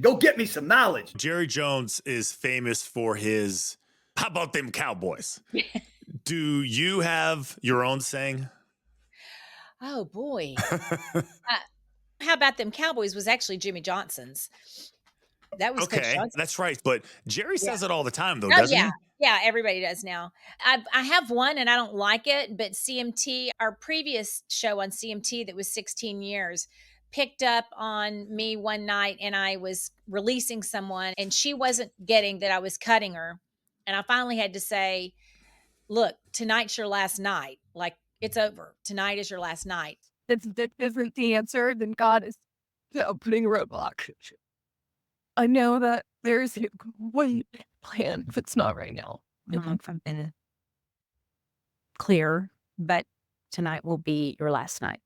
Go get me some knowledge. Jerry Jones is famous for his, how about them Cowboys? Do you have your own saying? Oh boy. Uh, how about them Cowboys was actually Jimmy Johnson's. That was Coach Okay, Johnson. that's right. But Jerry Yeah. says it all the time, though, Oh, doesn't yeah. he? Yeah, everybody does now. I have one and I don't like it, but CMT, our previous show on CMT that was 16 years, picked up on me one night and I was releasing someone and she wasn't getting that I was cutting her. And I finally had to say, "Look, tonight's your last night. Like it's over. Tonight is your last night." If that isn't the answer, then God is putting a roadblock. I know that there's a great plan, if it's not right now. I've been clear, but tonight will be your last night.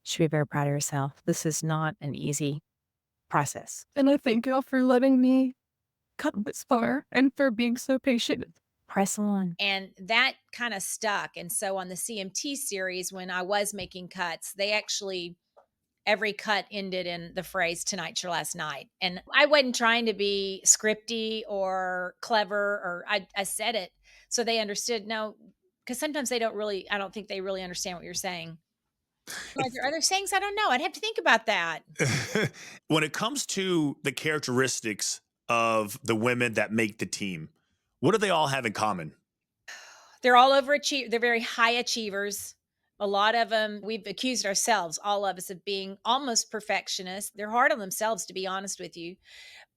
You should be very proud of yourself. This is not an easy process. And I thank y'all for letting me come this far and for being so patient. Press on. And that kind of stuck. And so on the CMT series, when I was making cuts, they actually, every cut ended in the phrase, "Tonight's your last night." And I wasn't trying to be scripty or clever, or I said it so they understood. No, because sometimes they don't really, I don't think they really understand what you're saying. Are there other sayings? I don't know. I'd have to think about that. When it comes to the characteristics of the women that make the team, what do they all have in common? They're all overachieve. They're very high achievers. A lot of them, we've accused ourselves, all of us, of being almost perfectionists. They're hard on themselves, to be honest with you,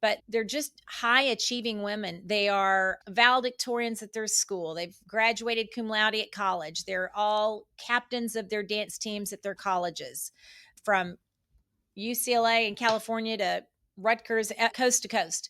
but they're just high achieving women. They are valedictorians at their school. They've graduated cum laude at college. They're all captains of their dance teams at their colleges, from UCLA in California to Rutgers, coast to coast.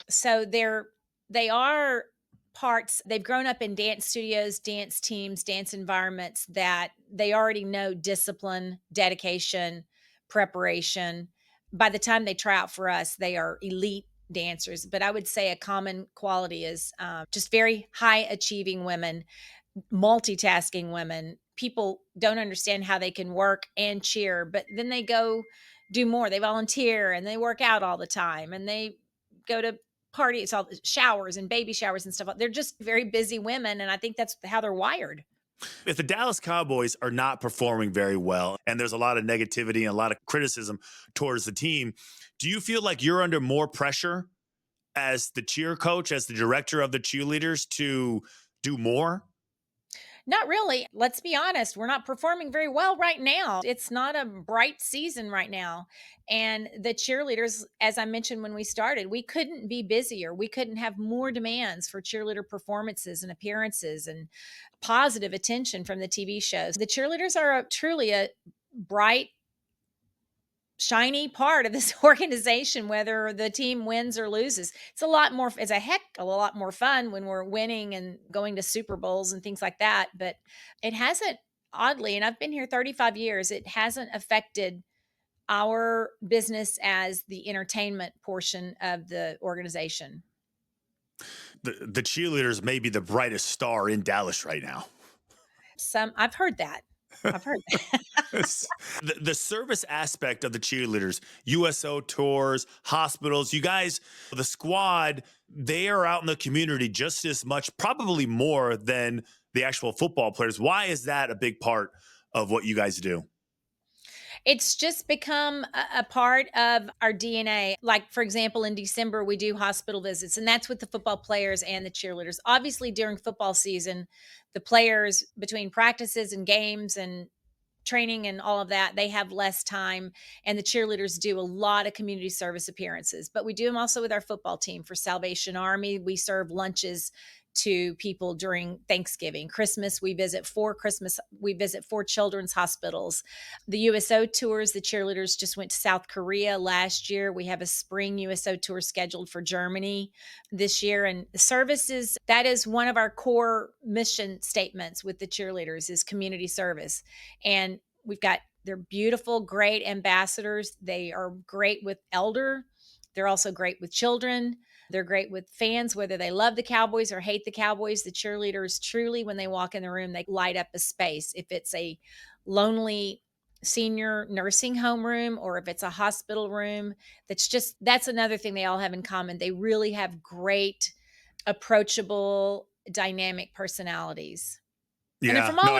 So they are parts, they've grown up in dance studios, dance teams, dance environments that they already know discipline, dedication, preparation. By the time they try out for us, they are elite dancers. But I would say a common quality is just very high achieving women, multitasking women. People don't understand how they can work and cheer, but then they go do more. They volunteer and they work out all the time and they go to parties, all showers and baby showers and stuff. They're just very busy women. And I think that's how they're wired. If the Dallas Cowboys are not performing very well and there's a lot of negativity and a lot of criticism towards the team, do you feel like you're under more pressure as the cheer coach, as the director of the cheerleaders to do more? Not really. Let's be honest. We're not performing very well right now. It's not a bright season right now. And the cheerleaders, as I mentioned when we started, we couldn't be busier. We couldn't have more demands for cheerleader performances and appearances and positive attention from the TV shows. The cheerleaders are truly a bright, shiny part of this organization, whether the team wins or loses. It's a lot more, it's a lot more fun when we're winning and going to Super Bowls and things like that. But it hasn't, oddly, and I've been here 35 years, it hasn't affected our business as the entertainment portion of the organization. The cheerleaders may be the brightest star in Dallas right now. I've heard that. I've heard that. The service aspect of the cheerleaders, USO tours, hospitals, you guys, the squad, they are out in the community just as much, probably more than the actual football players. Why is that a big part of what you guys do? It's just become a part of our DNA. Like, for example, in December, we do hospital visits, and that's with the football players and the cheerleaders. Obviously, during football season, the players, between practices and games and training and all of that, they have less time, and the cheerleaders do a lot of community service appearances. But we do them also with our football team. For Salvation Army, we serve lunches to people during Thanksgiving. We visit four children's hospitals. The USO tours, the cheerleaders just went to South Korea last year. We have a spring USO tour scheduled for Germany this year. And services, that is one of our core mission statements with the cheerleaders, is community service. And they're beautiful, great ambassadors. They are great with elder. They're also great with children. They're great with fans, whether they love the Cowboys or hate the Cowboys. The cheerleaders truly, when they walk in the room, they light up a space. If it's a lonely senior nursing home room or if it's a hospital room, that's another thing they all have in common. They really have great, approachable, dynamic personalities. And they're Yeah. from all No, over